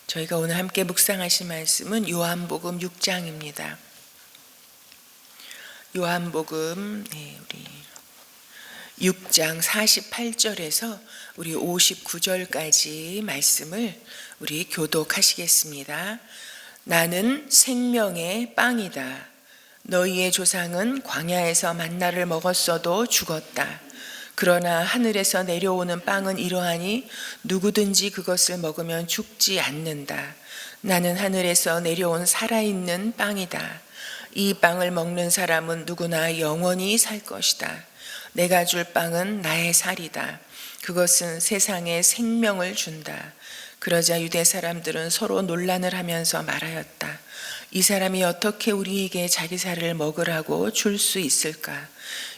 저희가 오늘 함께 묵상하실 말씀은 요한복음 6장입니다. 요한복음 우리 6장 48절에서 우리 59절까지 말씀을 우리 교독하시겠습니다. 나는 생명의 빵이다. 너희의 조상은 광야에서 만나를 먹었어도 죽었다. 그러나 하늘에서 내려오는 빵은 이러하니 누구든지 그것을 먹으면 죽지 않는다. 나는 하늘에서 내려온 살아있는 빵이다. 이 빵을 먹는 사람은 누구나 영원히 살 것이다. 내가 줄 빵은 나의 살이다. 그것은 세상에 생명을 준다. 그러자 유대 사람들은 서로 논란을 하면서 말하였다. 이 사람이 어떻게 우리에게 자기 살을 먹으라고 줄 수 있을까?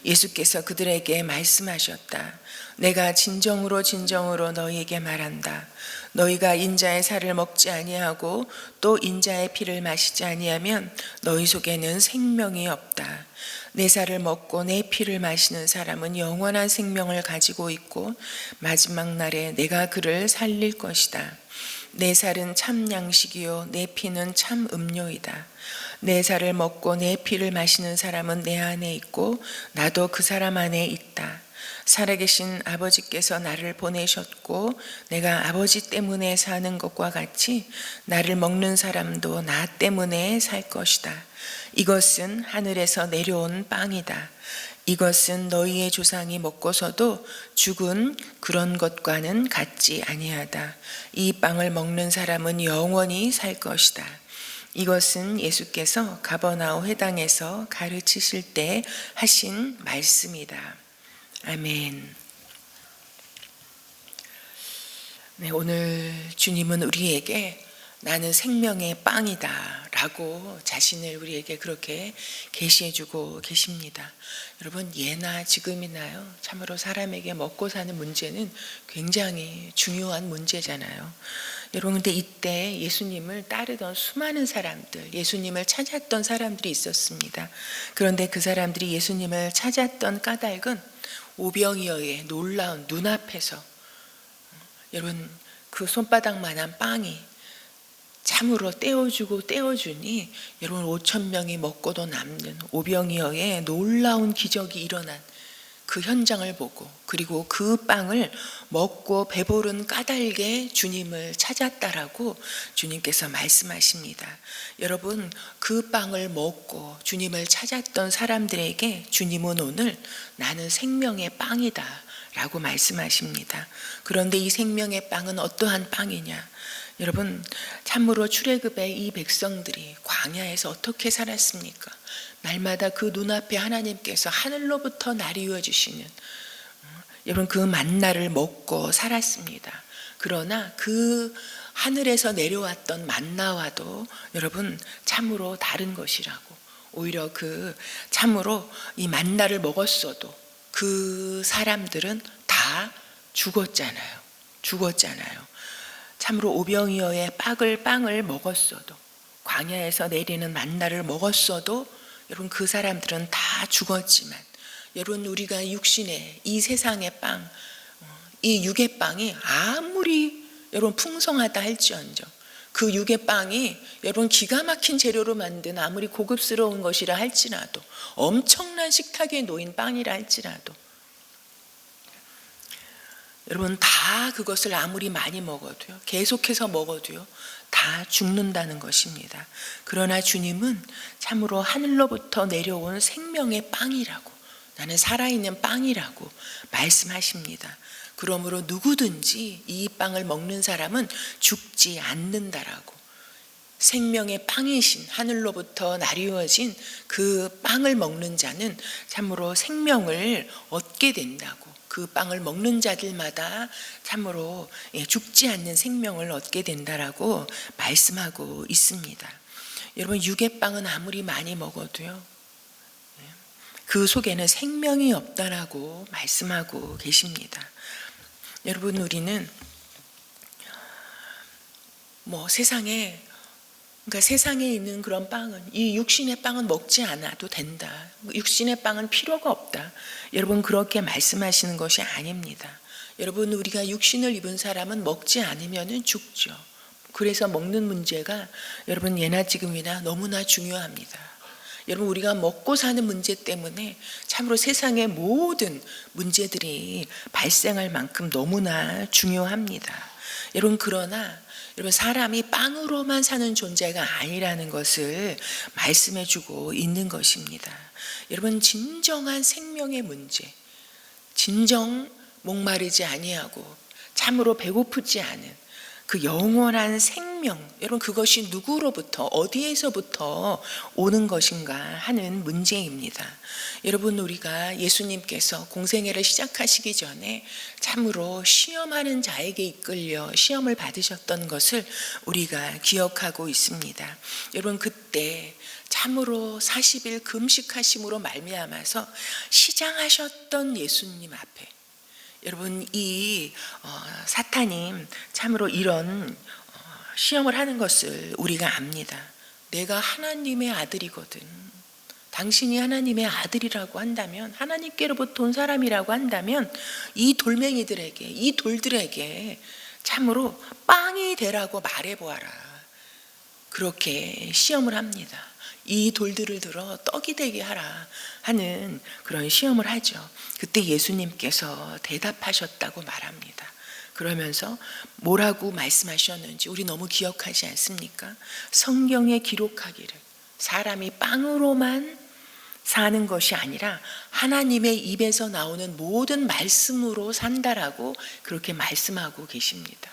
예수께서 그들에게 말씀하셨다. 내가 진정으로 너희에게 말한다. 너희가 인자의 살을 먹지 아니하고 또 인자의 피를 마시지 아니하면 너희 속에는 생명이 없다. 내 살을 먹고 내 피를 마시는 사람은 영원한 생명을 가지고 있고 마지막 날에 내가 그를 살릴 것이다. 내 살은 참 양식이요 내 피는 참 음료이다. 내 살을 먹고 내 피를 마시는 사람은 내 안에 있고 나도 그 사람 안에 있다. 살아계신 아버지께서 나를 보내셨고 내가 아버지 때문에 사는 것과 같이 나를 먹는 사람도 나 때문에 살 것이다. 이것은 하늘에서 내려온 빵이다. 이것은 너희의 조상이 먹고서도 죽은 그런 것과는 같지 아니하다. 이 빵을 먹는 사람은 영원히 살 것이다. 이것은 예수께서 가버나움 회당에서 가르치실 때 하신 말씀이다. 아멘. 네, 오늘 주님은 우리에게 나는 생명의 빵이다 라고 자신을 우리에게 그렇게 계시해주고 계십니다. 여러분, 예나 지금이나요, 참으로 사람에게 먹고 사는 문제는 굉장히 중요한 문제잖아요. 여러분, 근데 이때 예수님을 따르던 수많은 사람들, 예수님을 찾았던 사람들이 있었습니다. 그런데 그 사람들이 예수님을 찾았던 까닭은 오병이어의 놀라운 눈앞에서 여러분, 그 손바닥만한 빵이 참으로 떼어주니 여러분 5,000명이 먹고도 남는 오병이어의 놀라운 기적이 일어난 그 현장을 보고, 그리고 그 빵을 먹고 배부른 까닭에 주님을 찾았다라고 주님께서 말씀하십니다. 여러분, 그 빵을 먹고 주님을 찾았던 사람들에게 주님은 오늘 나는 생명의 빵이다 라고 말씀하십니다. 그런데 이 생명의 빵은 어떠한 빵이냐? 여러분, 참으로 출애굽의 이 백성들이 광야에서 어떻게 살았습니까? 날마다 그 눈앞에 하나님께서 하늘로부터 날이워 주시는 여러분, 그 만나를 먹고 살았습니다. 그러나 그 하늘에서 내려왔던 만나와도 여러분 참으로 다른 것이라고, 오히려 그 참으로 이 만나를 먹었어도 그 사람들은 다 죽었잖아요. 참으로 오병이어의 빵을 먹었어도, 광야에서 내리는 만나를 먹었어도 여러분 그 사람들은 다 죽었지만, 여러분 우리가 육신의 이 세상의 빵, 이 육의 빵이 아무리 여러분 풍성하다 할지언정, 그 육의 빵이 여러분 기가 막힌 재료로 만든 아무리 고급스러운 것이라 할지라도, 엄청난 식탁에 놓인 빵이라 할지라도 여러분 다 그것을 아무리 많이 먹어도요, 계속해서 먹어도요, 다 죽는다는 것입니다. 그러나 주님은 참으로 하늘로부터 내려온 생명의 빵이라고, 나는 살아있는 빵이라고 말씀하십니다. 그러므로 누구든지 이 빵을 먹는 사람은 죽지 않는다라고, 생명의 빵이신 하늘로부터 나리워진 그 빵을 먹는 자는 참으로 생명을 얻게 된다고, 그 빵을 먹는 자들마다 참으로 죽지 않는 생명을 얻게 된다라고 말씀하고 있습니다. 여러분, 육의 빵은 아무리 많이 먹어도요, 그 속에는 생명이 없다라고 말씀하고 계십니다. 여러분, 우리는 세상에 있는 그런 빵은, 이 육신의 빵은 먹지 않아도 된다, 육신의 빵은 필요가 없다, 여러분 그렇게 말씀하시는 것이 아닙니다. 여러분, 우리가 육신을 입은 사람은 먹지 않으면 죽죠. 그래서 먹는 문제가 여러분 예나 지금이나 너무나 중요합니다. 여러분 우리가 먹고 사는 문제 때문에 참으로 세상의 모든 문제들이 발생할 만큼 너무나 중요합니다. 여러분 그러나 여러분 사람이 빵으로만 사는 존재가 아니라는 것을 말씀해 주고 있는 것입니다. 여러분 진정한 생명의 문제, 진정 목마르지 아니하고 참으로 배고프지 않은 그 영원한 생명, 여러분 그것이 누구로부터 어디에서부터 오는 것인가 하는 문제입니다. 여러분 우리가 예수님께서 공생애를 시작하시기 전에 참으로 시험하는 자에게 이끌려 시험을 받으셨던 것을 우리가 기억하고 있습니다. 여러분 그때 참으로 40일 금식하심으로 말미암아서 시장하셨던 예수님 앞에 여러분 이 사탄이 참으로 이런 시험을 하는 것을 우리가 압니다. 내가 하나님의 아들이거든. 당신이 하나님의 아들이라고 한다면, 하나님께로부터 온 사람이라고 한다면 이 돌멩이들에게, 이 돌들에게 참으로 빵이 되라고 말해보아라. 그렇게 시험을 합니다. 이 돌들을 들어 떡이 되게 하라 하는 그런 시험을 하죠. 그때 예수님께서 대답하셨다고 말합니다. 그러면서 뭐라고 말씀하셨는지 우리 너무 기억하지 않습니까? 성경에 기록하기를 사람이 빵으로만 사는 것이 아니라 하나님의 입에서 나오는 모든 말씀으로 산다라고 그렇게 말씀하고 계십니다.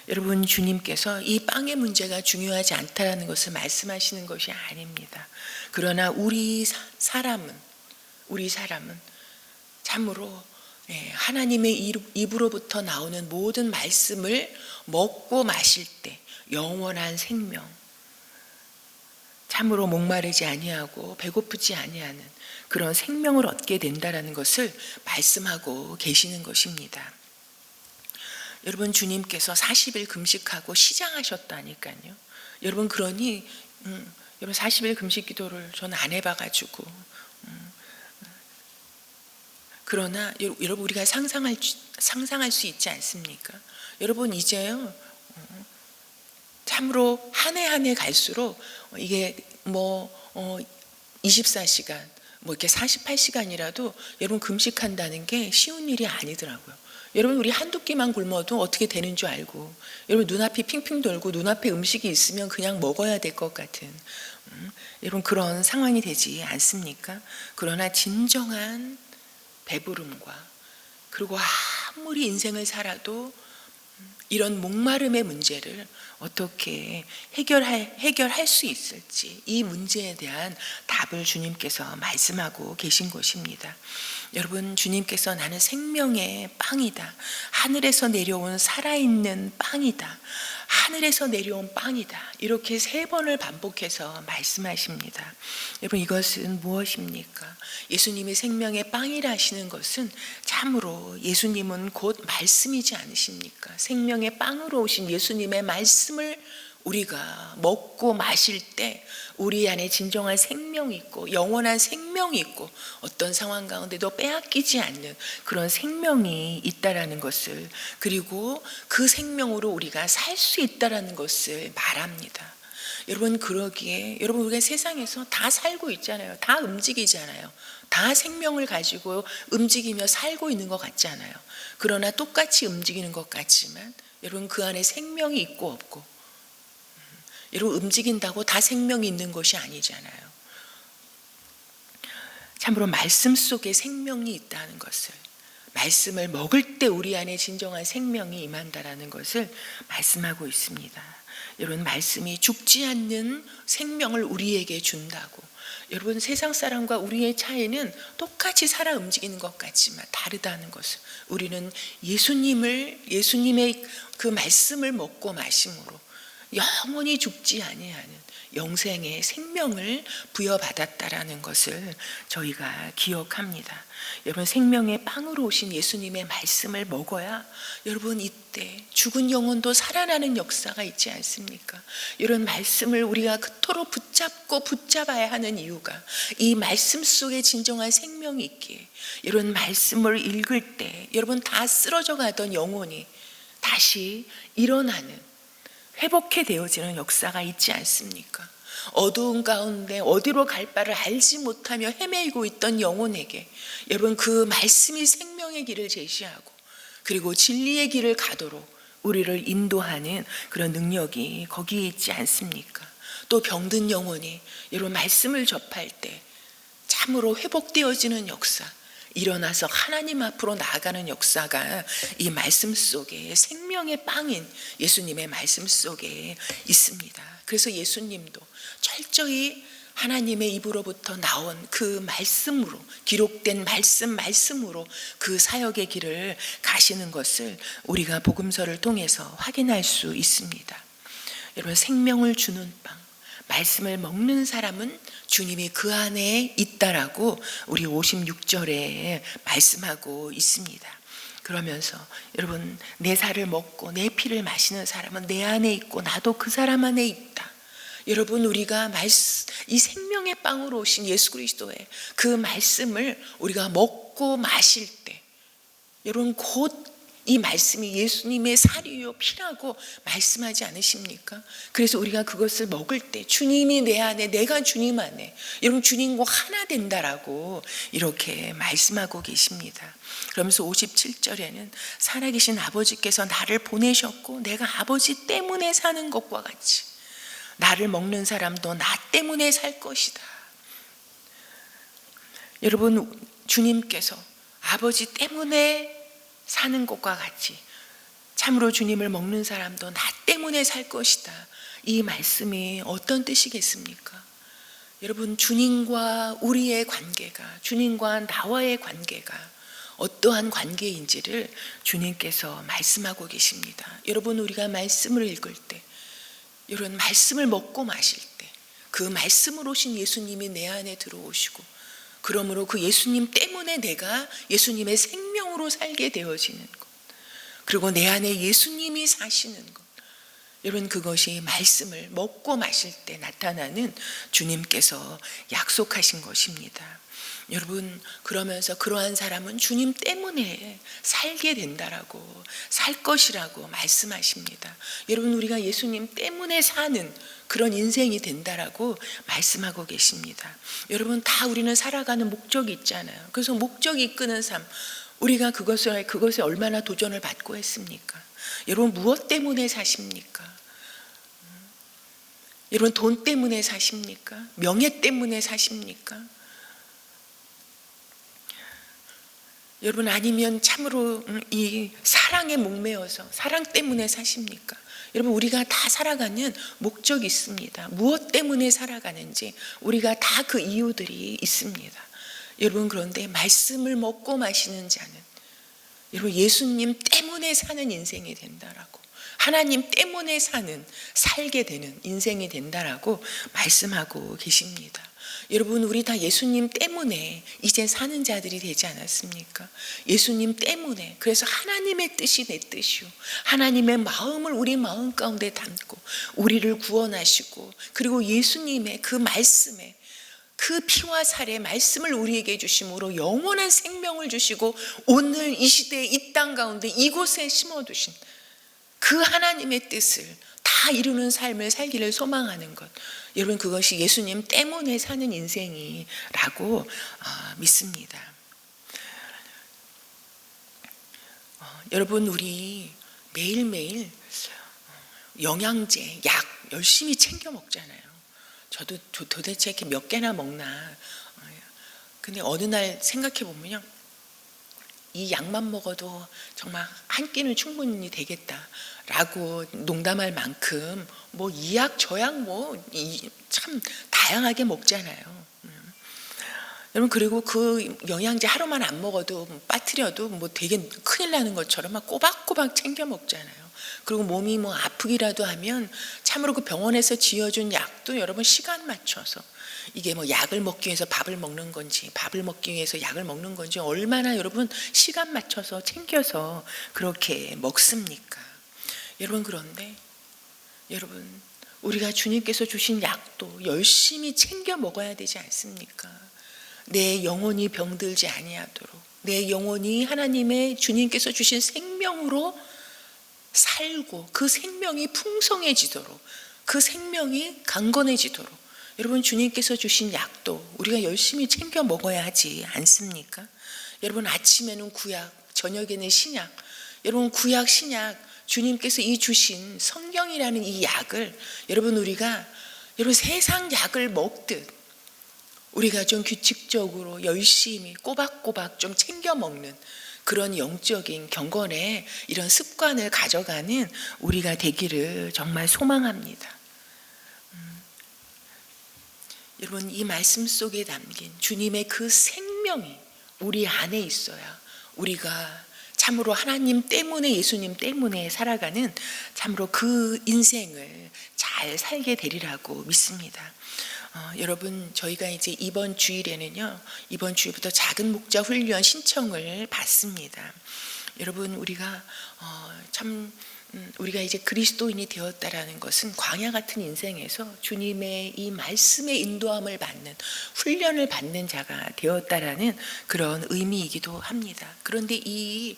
여러분 주님께서 이 빵의 문제가 중요하지 않다라는 것을 말씀하시는 것이 아닙니다. 그러나 우리 사람은 참으로 하나님의 입으로부터 나오는 모든 말씀을 먹고 마실 때 영원한 생명, 참으로 목마르지 아니하고 배고프지 아니하는 그런 생명을 얻게 된다라는 것을 말씀하고 계시는 것입니다. 여러분 주님께서 40일 금식하고 시장하셨다니까요. 여러분 그러니 여러분 40일 금식 기도를 저는 안 해봐가지고 그러나 여러분 우리가 상상할 수 있지 않습니까? 여러분 이제요 참으로 한 해 한 해 갈수록 이게 24시간 이렇게 48시간이라도 여러분 금식한다는 게 쉬운 일이 아니더라고요. 여러분 우리 한두 끼만 굶어도 어떻게 되는 줄 알고 여러분 눈앞이 핑핑 돌고 눈앞에 음식이 있으면 그냥 먹어야 될 것 같은 여러분 그런 상황이 되지 않습니까? 그러나 진정한 배부름과 그리고 아무리 인생을 살아도 이런 목마름의 문제를 어떻게 해결할 수 있을지 이 문제에 대한 답을 주님께서 말씀하고 계신 것입니다. 여러분 주님께서 나는 생명의 빵이다. 하늘에서 내려온 살아있는 빵이다. 하늘에서 내려온 빵이다. 이렇게 3번을 반복해서 말씀하십니다. 여러분 이것은 무엇입니까? 예수님이 생명의 빵이라 하시는 것은 참으로 예수님은 곧 말씀이지 않으십니까? 생명의 빵으로 오신 예수님의 말씀을 우리가 먹고 마실 때 우리 안에 진정한 생명이 있고 영원한 생명이 있고 어떤 상황 가운데도 빼앗기지 않는 그런 생명이 있다라는 것을 그리고 그 생명으로 우리가 살 수 있다라는 것을 말합니다. 여러분 그러기에 여러분 우리가 세상에서 다 살고 있잖아요. 다 움직이잖아요. 다 생명을 가지고 움직이며 살고 있는 것 같잖아요. 그러나 똑같이 움직이는 것 같지만 여러분 그 안에 생명이 있고 없고 여러분 움직인다고 다 생명이 있는 것이 아니잖아요. 참으로 말씀 속에 생명이 있다는 것을 말씀을 먹을 때 우리 안에 진정한 생명이 임한다라는 것을 말씀하고 있습니다. 여러분 말씀이 죽지 않는 생명을 우리에게 준다고. 여러분 세상 사람과 우리의 차이는 똑같이 살아 움직이는 것 같지만 다르다는 것을 우리는 예수님의 그 말씀을 먹고 마심으로 영원히 죽지 아니하는 영생의 생명을 부여받았다라는 것을 저희가 기억합니다. 여러분 생명의 빵으로 오신 예수님의 말씀을 먹어야 여러분 이때 죽은 영혼도 살아나는 역사가 있지 않습니까? 이런 말씀을 우리가 그토록 붙잡아야 하는 이유가 이 말씀 속에 진정한 생명이 있기에 이런 말씀을 읽을 때 여러분 다 쓰러져 가던 영혼이 다시 일어나는 회복해 되어지는 역사가 있지 않습니까? 어두운 가운데 어디로 갈 바를 알지 못하며 헤매고 있던 영혼에게 여러분 그 말씀이 생명의 길을 제시하고 그리고 진리의 길을 가도록 우리를 인도하는 그런 능력이 거기에 있지 않습니까? 또 병든 영혼이 여러분 말씀을 접할 때 참으로 회복되어지는 역사, 일어나서 하나님 앞으로 나아가는 역사가 이 말씀 속에 생명의 빵인 예수님의 말씀 속에 있습니다. 그래서 예수님도 철저히 하나님의 입으로부터 나온 그 말씀으로 기록된 말씀으로 그 사역의 길을 가시는 것을 우리가 복음서를 통해서 확인할 수 있습니다. 여러분 생명을 주는 빵, 말씀을 먹는 사람은 주님이 그 안에 있다라고 우리 56절에 말씀하고 있습니다. 그러면서 여러분 내 살을 먹고 내 피를 마시는 사람은 내 안에 있고 나도 그 사람 안에 있다. 여러분 우리가 이 생명의 빵으로 오신 예수 그리스도의 그 말씀을 우리가 먹고 마실 때 여러분 곧 이 말씀이 예수님의 살이요 피라고 말씀하지 않으십니까? 그래서 우리가 그것을 먹을 때 주님이 내 안에 내가 주님 안에 여러분 주님과 하나 된다라고 이렇게 말씀하고 계십니다. 그러면서 57절에는 살아계신 아버지께서 나를 보내셨고 내가 아버지 때문에 사는 것과 같이 나를 먹는 사람도 나 때문에 살 것이다. 여러분 주님께서 아버지 때문에 사는 것과 같이 참으로 주님을 먹는 사람도 나 때문에 살 것이다. 이 말씀이 어떤 뜻이겠습니까? 여러분 주님과 우리의 관계가 주님과 나와의 관계가 어떠한 관계인지를 주님께서 말씀하고 계십니다. 여러분 우리가 말씀을 읽을 때 여러분 말씀을 먹고 마실 때 그 말씀으로 오신 예수님이 내 안에 들어오시고 그러므로 그 예수님 때문에 내가 예수님의 생명으로 살게 되어지는 것 그리고 내 안에 예수님이 사시는 것 여러분 그것이 말씀을 먹고 마실 때 나타나는 주님께서 약속하신 것입니다. 여러분 그러면서 그러한 사람은 주님 때문에 살게 된다라고 살 것이라고 말씀하십니다. 여러분 우리가 예수님 때문에 사는 그런 인생이 된다라고 말씀하고 계십니다. 여러분 다 우리는 살아가는 목적이 있잖아요. 그래서 목적이 이끄는 삶 우리가 그것에 얼마나 도전을 받고 했습니까? 여러분 무엇 때문에 사십니까? 여러분 돈 때문에 사십니까? 명예 때문에 사십니까? 여러분 아니면 참으로 이 사랑에 목매어서 사랑 때문에 사십니까? 여러분 우리가 다 살아가는 목적이 있습니다. 무엇 때문에 살아가는지 우리가 다 그 이유들이 있습니다. 여러분 그런데 말씀을 먹고 마시는 자는 여러분 예수님 때문에 사는 인생이 된다라고 하나님 때문에 살게 되는 인생이 된다라고 말씀하고 계십니다. 여러분 우리 다 예수님 때문에 이제 사는 자들이 되지 않았습니까? 예수님 때문에 그래서 하나님의 뜻이 내 뜻이요 하나님의 마음을 우리 마음 가운데 담고 우리를 구원하시고 그리고 예수님의 그 말씀에 그 피와 살의 말씀을 우리에게 주심으로 영원한 생명을 주시고 오늘 이 시대에 이 땅 가운데 이곳에 심어두신 그 하나님의 뜻을 다 이루는 삶을 살기를 소망하는 것 여러분 그것이 예수님 때문에 사는 인생이라고 믿습니다. 여러분 우리 매일매일 영양제, 약 열심히 챙겨 먹잖아요. 저도 도대체 이렇게 몇 개나 먹나. 근데 어느 날 생각해 보면요. 이 약만 먹어도 정말 한 끼는 충분히 되겠다라고 농담할 만큼 뭐 이 약 저 약 뭐 참 다양하게 먹잖아요. 여러분 그리고 그 영양제 하루만 안 먹어도 빠뜨려도 뭐 되게 큰일 나는 것처럼 막 꼬박꼬박 챙겨 먹잖아요. 그리고 몸이 뭐 아프기라도 하면 참으로 그 병원에서 지어준 약도 여러분 시간 맞춰서 이게 뭐 약을 먹기 위해서 밥을 먹는 건지 밥을 먹기 위해서 약을 먹는 건지 얼마나 여러분 시간 맞춰서 챙겨서 그렇게 먹습니까? 여러분 그런데 여러분 우리가 주님께서 주신 약도 열심히 챙겨 먹어야 되지 않습니까? 내 영혼이 병들지 아니하도록 내 영혼이 하나님의 주님께서 주신 생명으로 살고 그 생명이 풍성해지도록, 그 생명이 강건해지도록 여러분 주님께서 주신 약도 우리가 열심히 챙겨 먹어야 하지 않습니까? 여러분 아침에는 구약, 저녁에는 신약. 여러분 구약, 신약 주님께서 이 주신 성경이라는 이 약을 여러분 세상 약을 먹듯 우리가 좀 규칙적으로 열심히 꼬박꼬박 좀 챙겨 먹는 그런 영적인 경건의 이런 습관을 가져가는 우리가 되기를 정말 소망합니다. 여러분 이 말씀 속에 담긴 주님의 그 생명이 우리 안에 있어야 우리가 참으로 하나님 때문에, 예수님 때문에 살아가는 참으로 그 인생을 잘 살게 되리라고 믿습니다. 여러분 저희가 이제 이번 주일부터 작은 목자 훈련 신청을 받습니다. 여러분 우리가 우리가 이제 그리스도인이 되었다라는 것은 광야 같은 인생에서 주님의 이 말씀의 인도함을 받는, 훈련을 받는 자가 되었다라는 그런 의미이기도 합니다. 그런데 이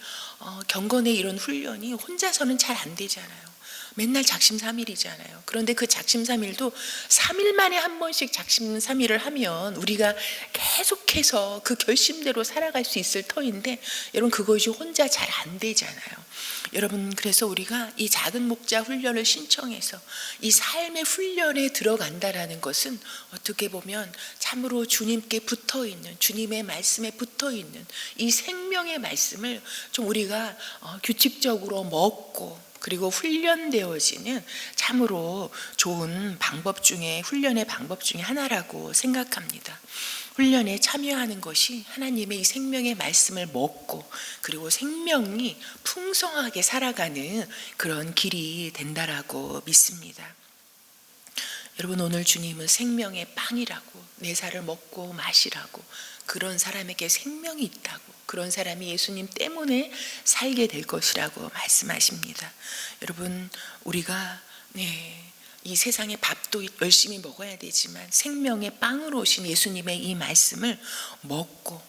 경건의 이런 훈련이 혼자서는 잘 안 되잖아요. 맨날 작심삼일이잖아요. 그런데 그 작심삼일도 3일 만에 한 번씩 작심삼일을 하면 우리가 계속해서 그 결심대로 살아갈 수 있을 터인데 여러분 그것이 혼자 잘 안 되잖아요. 여러분 그래서 우리가 이 작은 목자 훈련을 신청해서 이 삶의 훈련에 들어간다라는 것은 어떻게 보면 참으로 주님께 붙어있는, 주님의 말씀에 붙어있는 이 생명의 말씀을 좀 우리가 규칙적으로 먹고 그리고 훈련되어지는 참으로 좋은 훈련의 방법 중에 하나라고 생각합니다. 훈련에 참여하는 것이 하나님의 이 생명의 말씀을 먹고 그리고 생명이 풍성하게 살아가는 그런 길이 된다라고 믿습니다. 여러분 오늘 주님은 생명의 빵이라고, 내 살을 먹고 마시라고, 그런 사람에게 생명이 있다고, 그런 사람이 예수님 때문에 살게 될 것이라고 말씀하십니다. 여러분 우리가 이 세상의 밥도 열심히 먹어야 되지만 생명의 빵으로 오신 예수님의 이 말씀을 먹고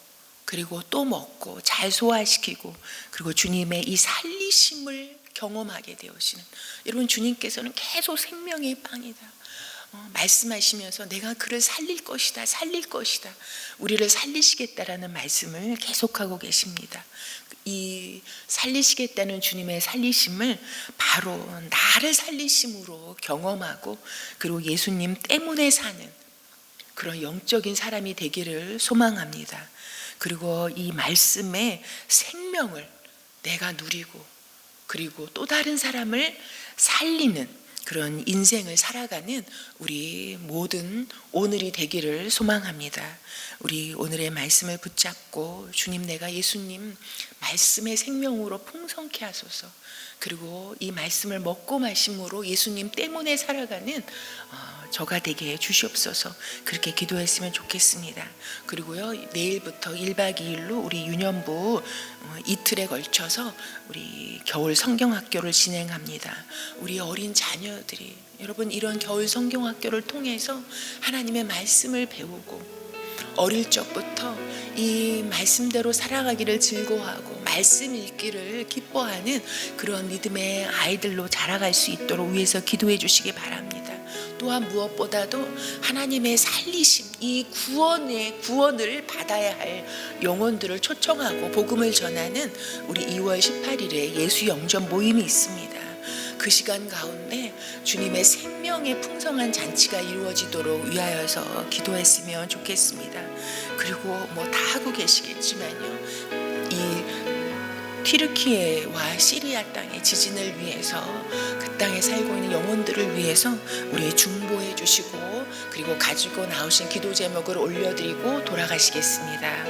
그리고 또 먹고 잘 소화시키고 그리고 주님의 이 살리심을 경험하게 되시는, 여러분 주님께서는 계속 생명의 빵이다 말씀하시면서 내가 그를 살릴 것이다, 우리를 살리시겠다라는 말씀을 계속하고 계십니다. 이 살리시겠다는 주님의 살리심을 바로 나를 살리심으로 경험하고 그리고 예수님 때문에 사는 그런 영적인 사람이 되기를 소망합니다. 그리고 이 말씀의 생명을 내가 누리고 그리고 또 다른 사람을 살리는 그런 인생을 살아가는 우리 모든 오늘이 되기를 소망합니다. 우리 오늘의 말씀을 붙잡고 주님 내가 예수님 말씀의 생명으로 풍성케 하소서, 그리고 이 말씀을 먹고 마심으로 예수님 때문에 살아가는 저가 되게 해 주시옵소서. 그렇게 기도했으면 좋겠습니다. 그리고요 내일부터 1박 2일로 우리 유년부 이틀에 걸쳐서 우리 겨울 성경학교를 진행합니다. 우리 어린 자녀들이 여러분 이런 겨울 성경학교를 통해서 하나님의 말씀을 배우고 어릴 적부터 이 말씀대로 살아가기를 즐거워하고 말씀 읽기를 기뻐하는 그런 믿음의 아이들로 자라갈 수 있도록 위해서 기도해 주시기 바랍니다. 또한 무엇보다도 하나님의 살리심, 이 구원을 받아야 할 영혼들을 초청하고 복음을 전하는 우리 2월 18일에 예수 영접 모임이 있습니다. 그 시간 가운데 주님의 생명의 풍성한 잔치가 이루어지도록 위하여서 기도했으면 좋겠습니다. 그리고 뭐 다 하고 계시겠지만요, 이 튀르키예와 시리아 땅의 지진을 위해서 그 땅에 살고 있는 영혼들을 위해서 우리 중보해 주시고 그리고 가지고 나오신 기도 제목을 올려드리고 돌아가시겠습니다.